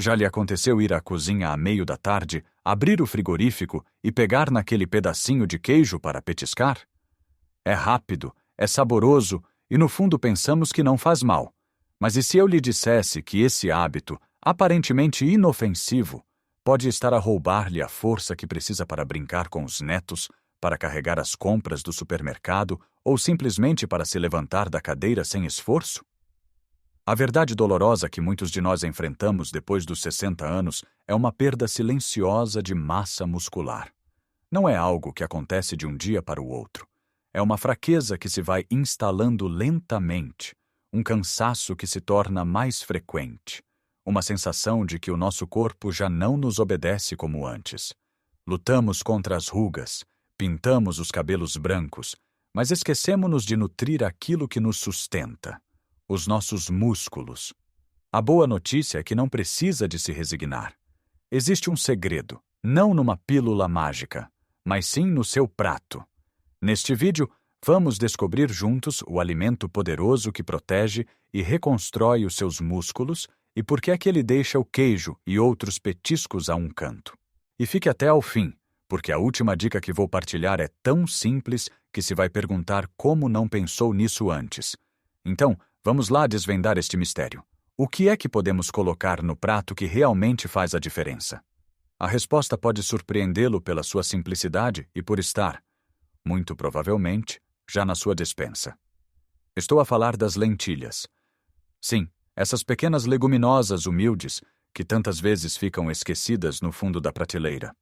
Já lhe aconteceu ir à cozinha à meio da tarde, abrir o frigorífico e pegar naquele pedacinho de queijo para petiscar? É rápido, é saboroso e no fundo pensamos que não faz mal. Mas e se eu lhe dissesse que esse hábito, aparentemente inofensivo, pode estar a roubar-lhe a força que precisa para brincar com os netos, para carregar as compras do supermercado ou simplesmente para se levantar da cadeira sem esforço? A verdade dolorosa que muitos de nós enfrentamos depois dos 60 anos é uma perda silenciosa de massa muscular. Não é algo que acontece de um dia para o outro. É uma fraqueza que se vai instalando lentamente, um cansaço que se torna mais frequente, uma sensação de que o nosso corpo já não nos obedece como antes. Lutamos contra as rugas, pintamos os cabelos brancos, mas esquecemos-nos de nutrir aquilo que nos sustenta, os nossos músculos. A boa notícia é que não precisa de se resignar. Existe um segredo, não numa pílula mágica, mas sim no seu prato. Neste vídeo, vamos descobrir juntos o alimento poderoso que protege e reconstrói os seus músculos e por que é que ele deixa o queijo e outros petiscos a um canto. E fique até ao fim, porque a última dica que vou partilhar é tão simples que se vai perguntar como não pensou nisso antes. Então, vamos lá desvendar este mistério. O que é que podemos colocar no prato que realmente faz a diferença? A resposta pode surpreendê-lo pela sua simplicidade e por estar, muito provavelmente, já na sua despensa. Estou a falar das lentilhas. Sim, essas pequenas leguminosas humildes que tantas vezes ficam esquecidas no fundo da prateleira.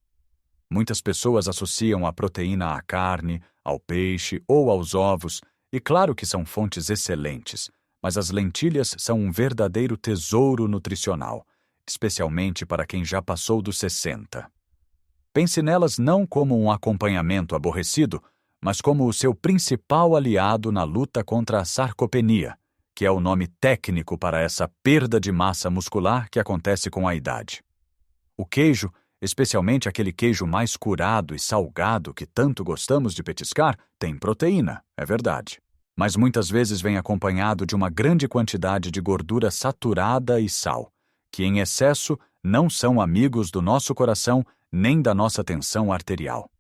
Muitas pessoas associam a proteína à carne, ao peixe ou aos ovos, e claro que são fontes excelentes, mas as lentilhas são um verdadeiro tesouro nutricional, especialmente para quem já passou dos 60. Pense nelas não como um acompanhamento aborrecido, mas como o seu principal aliado na luta contra a sarcopenia, que é o nome técnico para essa perda de massa muscular que acontece com a idade. O queijo, especialmente aquele queijo mais curado e salgado que tanto gostamos de petiscar, tem proteína, é verdade. Mas muitas vezes vem acompanhado de uma grande quantidade de gordura saturada e sal, que em excesso não são amigos do nosso coração nem da nossa tensão arterial.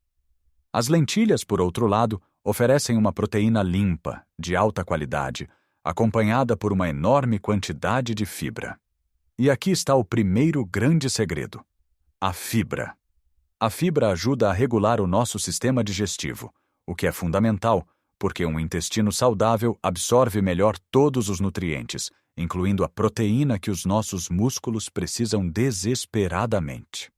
As lentilhas, por outro lado, oferecem uma proteína limpa, de alta qualidade, acompanhada por uma enorme quantidade de fibra. E aqui está o primeiro grande segredo: a fibra. A fibra ajuda a regular o nosso sistema digestivo, o que é fundamental, porque um intestino saudável absorve melhor todos os nutrientes, incluindo a proteína que os nossos músculos precisam desesperadamente.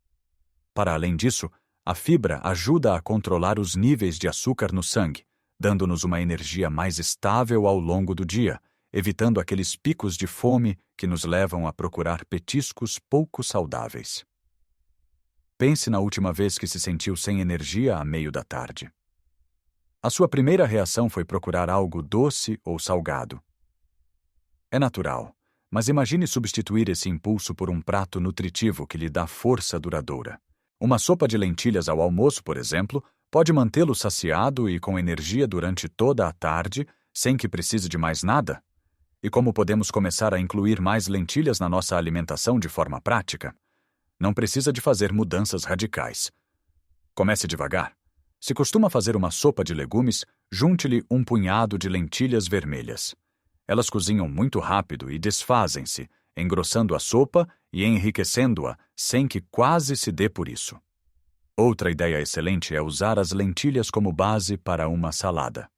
Para além disso, a fibra ajuda a controlar os níveis de açúcar no sangue, dando-nos uma energia mais estável ao longo do dia, evitando aqueles picos de fome que nos levam a procurar petiscos pouco saudáveis. Pense na última vez que se sentiu sem energia à meio da tarde. A sua primeira reação foi procurar algo doce ou salgado. É natural, mas imagine substituir esse impulso por um prato nutritivo que lhe dá força duradoura. Uma sopa de lentilhas ao almoço, por exemplo, pode mantê-lo saciado e com energia durante toda a tarde, sem que precise de mais nada? E como podemos começar a incluir mais lentilhas na nossa alimentação de forma prática? Não precisa de fazer mudanças radicais. Comece devagar. Se costuma fazer uma sopa de legumes, junte-lhe um punhado de lentilhas vermelhas. Elas cozinham muito rápido e desfazem-se, engrossando a sopa e enriquecendo-a sem que quase se dê por isso. Outra ideia excelente é usar as lentilhas como base para uma salada.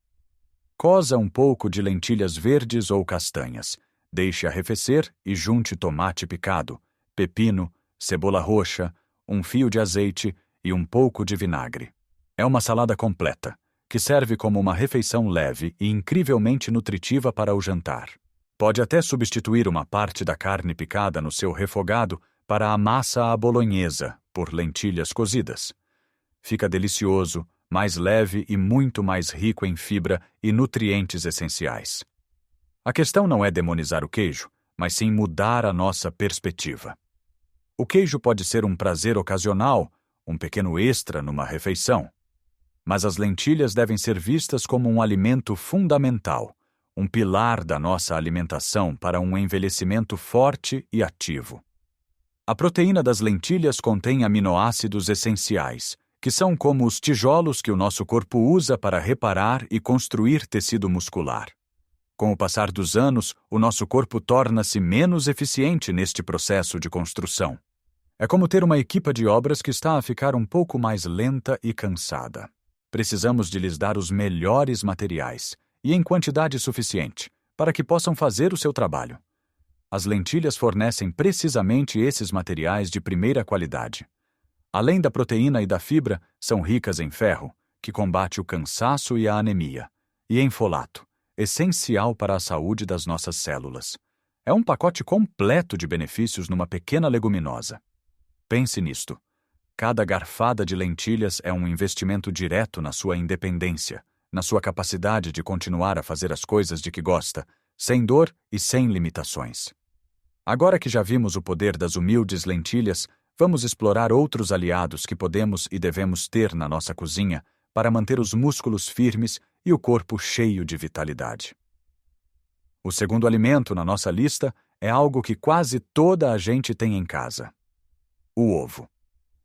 Coza um pouco de lentilhas verdes ou castanhas, deixe arrefecer e junte tomate picado, pepino, cebola roxa, um fio de azeite e um pouco de vinagre. É uma salada completa, que serve como uma refeição leve e incrivelmente nutritiva para o jantar. Pode até substituir uma parte da carne picada no seu refogado para a massa à bolonhesa, por lentilhas cozidas. Fica delicioso, mais leve e muito mais rico em fibra e nutrientes essenciais. A questão não é demonizar o queijo, mas sim mudar a nossa perspectiva. O queijo pode ser um prazer ocasional, um pequeno extra numa refeição. Mas as lentilhas devem ser vistas como um alimento fundamental, um pilar da nossa alimentação para um envelhecimento forte e ativo. A proteína das lentilhas contém aminoácidos essenciais, que são como os tijolos que o nosso corpo usa para reparar e construir tecido muscular. Com o passar dos anos, o nosso corpo torna-se menos eficiente neste processo de construção. É como ter uma equipa de obras que está a ficar um pouco mais lenta e cansada. Precisamos de lhes dar os melhores materiais, e em quantidade suficiente, para que possam fazer o seu trabalho. As lentilhas fornecem precisamente esses materiais de primeira qualidade. Além da proteína e da fibra, são ricas em ferro, que combate o cansaço e a anemia, e em folato, essencial para a saúde das nossas células. É um pacote completo de benefícios numa pequena leguminosa. Pense nisto. Cada garfada de lentilhas é um investimento direto na sua independência, na sua capacidade de continuar a fazer as coisas de que gosta, sem dor e sem limitações. Agora que já vimos o poder das humildes lentilhas, vamos explorar outros aliados que podemos e devemos ter na nossa cozinha para manter os músculos firmes e o corpo cheio de vitalidade. O segundo alimento na nossa lista é algo que quase toda a gente tem em casa: o ovo.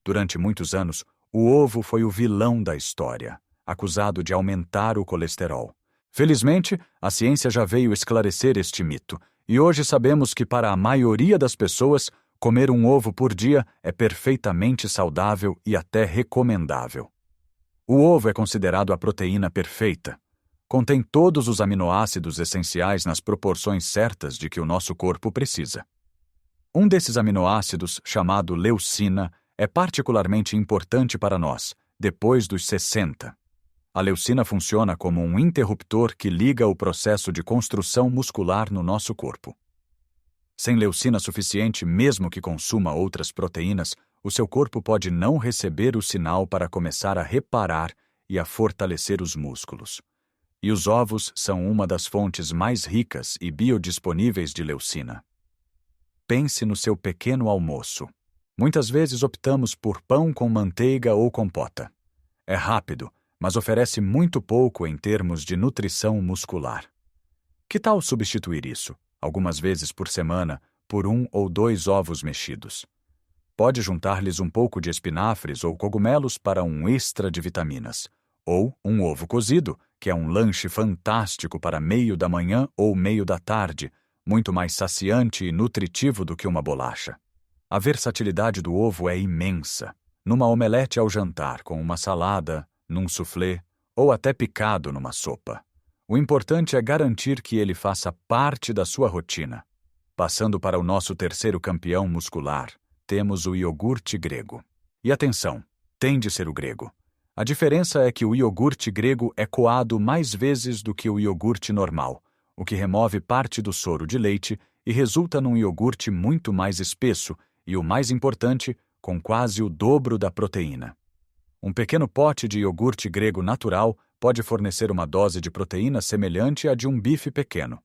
Durante muitos anos, o ovo foi o vilão da história, acusado de aumentar o colesterol. Felizmente, a ciência já veio esclarecer este mito, e hoje sabemos que para a maioria das pessoas, comer um ovo por dia é perfeitamente saudável e até recomendável. O ovo é considerado a proteína perfeita. Contém todos os aminoácidos essenciais nas proporções certas de que o nosso corpo precisa. Um desses aminoácidos, chamado leucina, é particularmente importante para nós, depois dos 60. A leucina funciona como um interruptor que liga o processo de construção muscular no nosso corpo. Sem leucina suficiente, mesmo que consuma outras proteínas, o seu corpo pode não receber o sinal para começar a reparar e a fortalecer os músculos. E os ovos são uma das fontes mais ricas e biodisponíveis de leucina. Pense no seu pequeno almoço. Muitas vezes optamos por pão com manteiga ou compota. É rápido, mas oferece muito pouco em termos de nutrição muscular. Que tal substituir isso, algumas vezes por semana, por 1 ou 2 ovos mexidos? Pode juntar-lhes um pouco de espinafres ou cogumelos para um extra de vitaminas. Ou um ovo cozido, que é um lanche fantástico para meio da manhã ou meio da tarde, muito mais saciante e nutritivo do que uma bolacha. A versatilidade do ovo é imensa. Numa omelete ao jantar, com uma salada, num soufflé ou até picado numa sopa. O importante é garantir que ele faça parte da sua rotina. Passando para o nosso terceiro campeão muscular, temos o iogurte grego. E atenção, tem de ser o grego. A diferença é que o iogurte grego é coado mais vezes do que o iogurte normal, o que remove parte do soro de leite e resulta num iogurte muito mais espesso e, o mais importante, com quase o dobro da proteína. Um pequeno pote de iogurte grego natural pode fornecer uma dose de proteína semelhante à de um bife pequeno.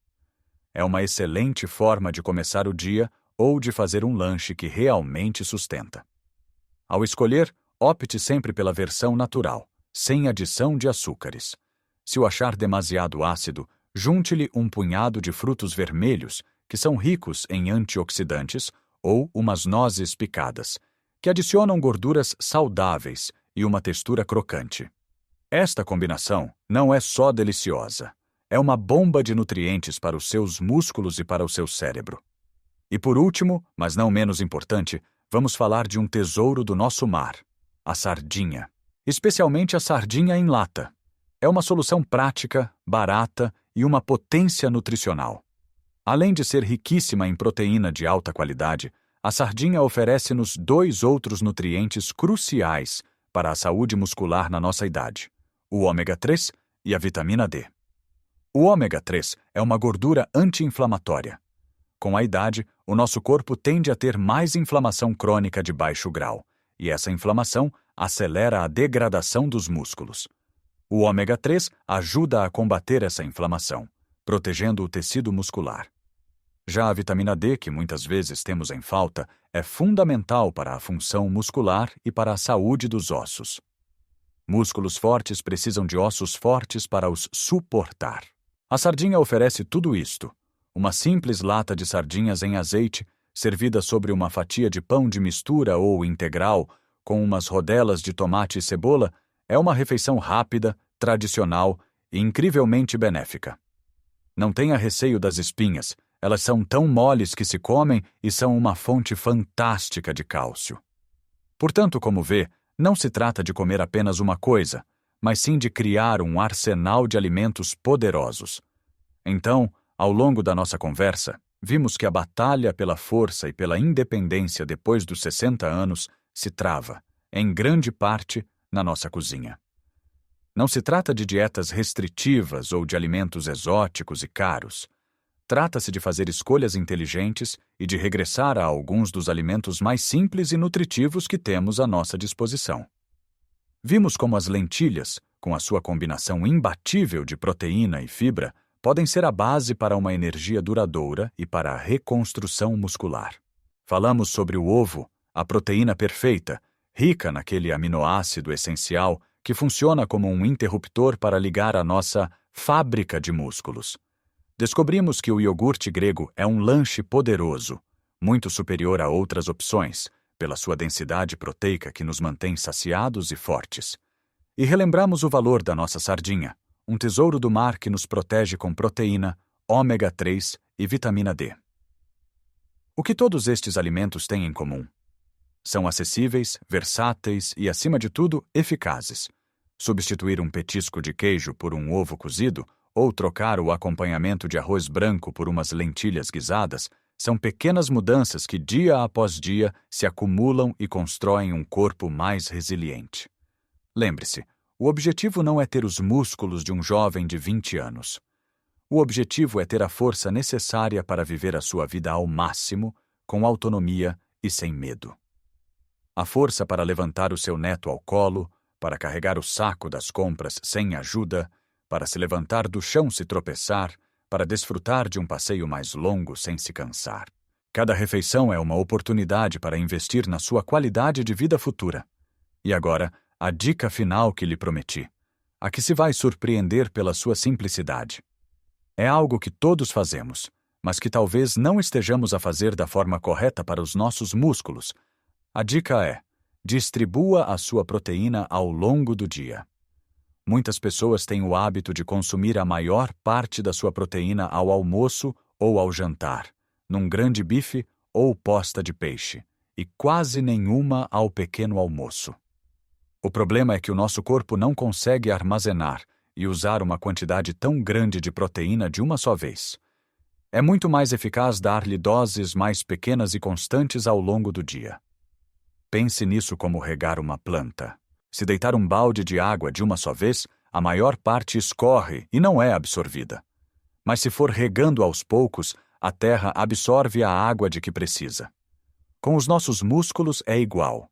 É uma excelente forma de começar o dia ou de fazer um lanche que realmente sustenta. Ao escolher, opte sempre pela versão natural, sem adição de açúcares. Se o achar demasiado ácido, junte-lhe um punhado de frutos vermelhos, que são ricos em antioxidantes, ou umas nozes picadas, que adicionam gorduras saudáveis e uma textura crocante. Esta combinação não é só deliciosa, é uma bomba de nutrientes para os seus músculos e para o seu cérebro. E por último, mas não menos importante, vamos falar de um tesouro do nosso mar, a sardinha. Especialmente a sardinha em lata. É uma solução prática, barata e uma potência nutricional. Além de ser riquíssima em proteína de alta qualidade, a sardinha oferece-nos 2 outros nutrientes cruciais para a saúde muscular na nossa idade: o ômega 3 e a vitamina D. O ômega 3 é uma gordura anti-inflamatória. Com a idade, o nosso corpo tende a ter mais inflamação crônica de baixo grau, e essa inflamação acelera a degradação dos músculos. O ômega 3 ajuda a combater essa inflamação, protegendo o tecido muscular. Já a vitamina D, que muitas vezes temos em falta, é fundamental para a função muscular e para a saúde dos ossos. Músculos fortes precisam de ossos fortes para os suportar. A sardinha oferece tudo isto. Uma simples lata de sardinhas em azeite servida sobre uma fatia de pão de mistura ou integral, com umas rodelas de tomate e cebola, é uma refeição rápida, tradicional e incrivelmente benéfica. Não tenha receio das espinhas, elas são tão moles que se comem e são uma fonte fantástica de cálcio. Portanto, como vê, não se trata de comer apenas uma coisa, mas sim de criar um arsenal de alimentos poderosos. Então, ao longo da nossa conversa, vimos que a batalha pela força e pela independência depois dos 60 anos se trava, em grande parte, na nossa cozinha. Não se trata de dietas restritivas ou de alimentos exóticos e caros. Trata-se de fazer escolhas inteligentes e de regressar a alguns dos alimentos mais simples e nutritivos que temos à nossa disposição. Vimos como as lentilhas, com a sua combinação imbatível de proteína e fibra, podem ser a base para uma energia duradoura e para a reconstrução muscular. Falamos sobre o ovo, a proteína perfeita, rica naquele aminoácido essencial que funciona como um interruptor para ligar a nossa fábrica de músculos. Descobrimos que o iogurte grego é um lanche poderoso, muito superior a outras opções, pela sua densidade proteica que nos mantém saciados e fortes. E relembramos o valor da nossa sardinha, um tesouro do mar que nos protege com proteína, ômega 3 e vitamina D. O que todos estes alimentos têm em comum? São acessíveis, versáteis e, acima de tudo, eficazes. Substituir um petisco de queijo por um ovo cozido ou trocar o acompanhamento de arroz branco por umas lentilhas guisadas são pequenas mudanças que, dia após dia, se acumulam e constroem um corpo mais resiliente. Lembre-se, o objetivo não é ter os músculos de um jovem de 20 anos. O objetivo é ter a força necessária para viver a sua vida ao máximo, com autonomia e sem medo. A força para levantar o seu neto ao colo, para carregar o saco das compras sem ajuda, para se levantar do chão se tropeçar, para desfrutar de um passeio mais longo sem se cansar. Cada refeição é uma oportunidade para investir na sua qualidade de vida futura. E agora, a dica final que lhe prometi, a que se vai surpreender pela sua simplicidade. É algo que todos fazemos, mas que talvez não estejamos a fazer da forma correta para os nossos músculos. A dica é: distribua a sua proteína ao longo do dia. Muitas pessoas têm o hábito de consumir a maior parte da sua proteína ao almoço ou ao jantar, num grande bife ou posta de peixe, e quase nenhuma ao pequeno almoço. O problema é que o nosso corpo não consegue armazenar e usar uma quantidade tão grande de proteína de uma só vez. É muito mais eficaz dar-lhe doses mais pequenas e constantes ao longo do dia. Pense nisso como regar uma planta. Se deitar um balde de água de uma só vez, a maior parte escorre e não é absorvida. Mas se for regando aos poucos, a terra absorve a água de que precisa. Com os nossos músculos é igual.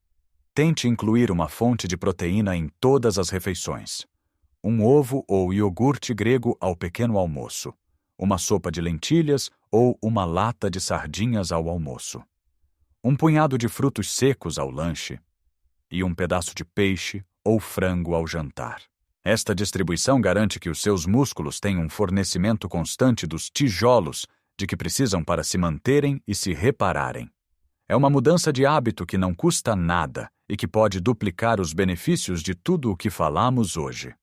Tente incluir uma fonte de proteína em todas as refeições. Um ovo ou iogurte grego ao pequeno almoço. Uma sopa de lentilhas ou uma lata de sardinhas ao almoço. Um punhado de frutos secos ao lanche. E um pedaço de peixe ou frango ao jantar. Esta distribuição garante que os seus músculos tenham um fornecimento constante dos tijolos de que precisam para se manterem e se repararem. É uma mudança de hábito que não custa nada e que pode duplicar os benefícios de tudo o que falamos hoje.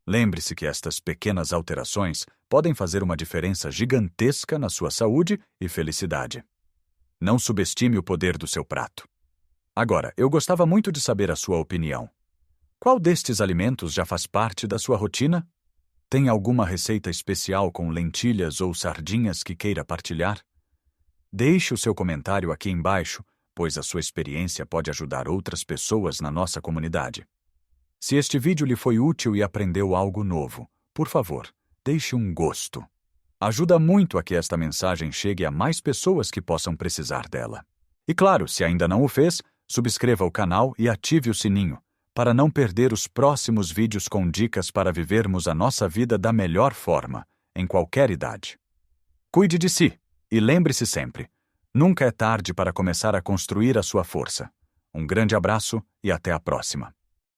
Lembre-se que estas pequenas alterações podem fazer uma diferença gigantesca na sua saúde e felicidade. Não subestime o poder do seu prato. Agora, eu gostava muito de saber a sua opinião. Qual destes alimentos já faz parte da sua rotina? Tem alguma receita especial com lentilhas ou sardinhas que queira partilhar? Deixe o seu comentário aqui embaixo, pois a sua experiência pode ajudar outras pessoas na nossa comunidade. Se este vídeo lhe foi útil e aprendeu algo novo, por favor, deixe um gosto. Ajuda muito a que esta mensagem chegue a mais pessoas que possam precisar dela. E claro, se ainda não o fez, subscreva o canal e ative o sininho, para não perder os próximos vídeos com dicas para vivermos a nossa vida da melhor forma, em qualquer idade. Cuide de si e lembre-se sempre, nunca é tarde para começar a construir a sua força. Um grande abraço e até a próxima.